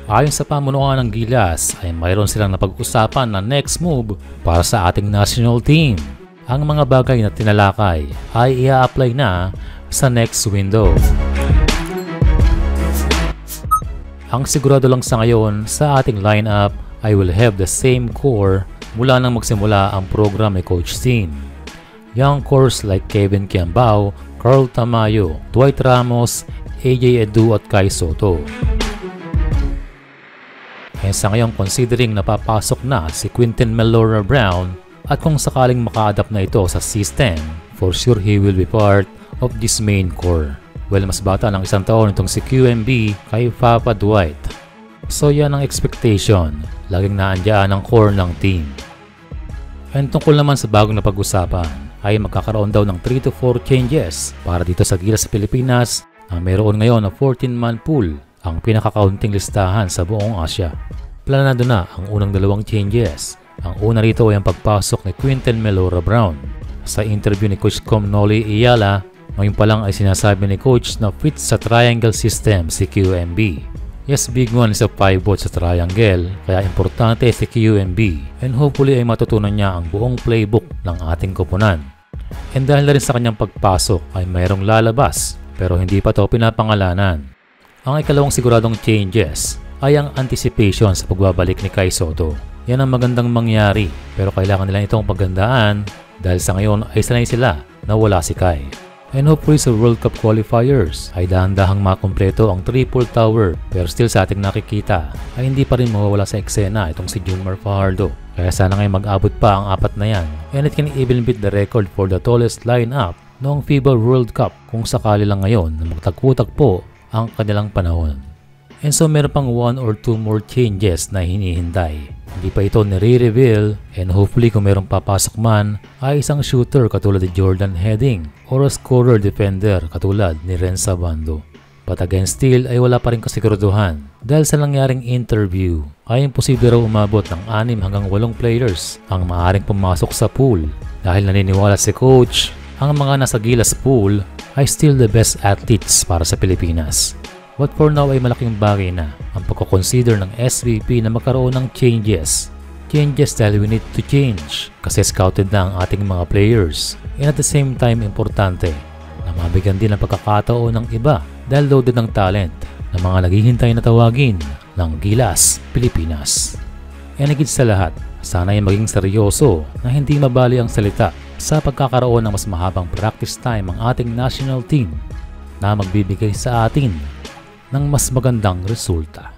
Ayon sa pamunuan ng Gilas ay mayroon silang napag-usapan na next move para sa ating national team. Ang mga bagay na tinalakay ay i-apply na sa next window. Ang sigurado lang sa ngayon sa ating lineup ay will have the same core mula nang magsimula ang program ni Coach Sin. Young cores like Kevin Kiambao, Carl Tamayo, Dwight Ramos, AJ Edu at Kai Soto. Sa ngayon considering napapasok na si Quinton Melora Brown at kung sakaling maka-adapt na ito sa system, for sure he will be part of this main core. Well, mas bata ng 1 taon itong si QMB kay Papa Dwight. So yan ang expectation, laging naandyan ang core ng team. And tungkol naman sa bagong na pag-usapan ay magkakaroon daw ng 3 to 4 changes para dito sa Gilas sa Pilipinas na mayroon ngayon na 14-man pool, ang pinakakaunting listahan sa buong Asia. Planado na ang unang 2 changes. Ang una rito ay ang pagpasok ni Quinton Melora Brown. Sa interview ni Coach Noli Iyala, ngayon pa lang ay sinasabi ni Coach na fit sa triangle system si QMB. Yes, big one is a pivot sa triangle, kaya importante si QMB and hopefully ay matutunan niya ang buong playbook ng ating koponan. And dahil na rin sa kanyang pagpasok ay mayroong lalabas pero hindi pa ito pinapangalanan. Ang ikalawang siguradong changes ay ang anticipation sa pagbabalik ni Kai Soto. Yan ang magandang mangyari pero kailangan nila itong paggandaan dahil sa ngayon ay sanay sila na wala si Kai. And hopefully sa World Cup qualifiers ay dahan-dahang makumpleto ang triple tower pero still sa ating nakikita ay hindi pa rin mawawala sa eksena itong si Junmar Fajardo. Kaya sana ngayon mag-abot pa ang 4 na yan and it can even beat the record for the tallest lineup noong FIBA World Cup kung sakali lang ngayon na magtagpo-tagpo ang kanilang panahon. And so meron pang 1 or 2 more changes na hinihintay. Hindi pa ito nire-reveal and hopefully kung merong papasok man ay isang shooter katulad ni Jordan Heading or a scorer defender katulad ni Renza Bando. But again still ay wala pa rin kasiguraduhan dahil sa nangyaring interview ay imposible raw umabot ng 6 hanggang 8 players ang maaaring pumasok sa pool dahil naniniwala si Coach ang mga nasa Gilas pool ay still the best athletes para sa Pilipinas. But for now ay malaking bagay na ang pagkoconsider ng SVP na magkaroon ng changes. Changes dahil we need to change kasi scouted na ang ating mga players. And at the same time importante na mabigyan din ang pagkakataon ng iba dahil loaded ng talent na mga naghihintay na tawagin ng Gilas Pilipinas. And higit sa lahat, sana ay maging seryoso na hindi mabali ang salita sa pagkakaroon ng mas mahabang practice time ang ating national team na magbibigay sa atin ng mas magandang resulta.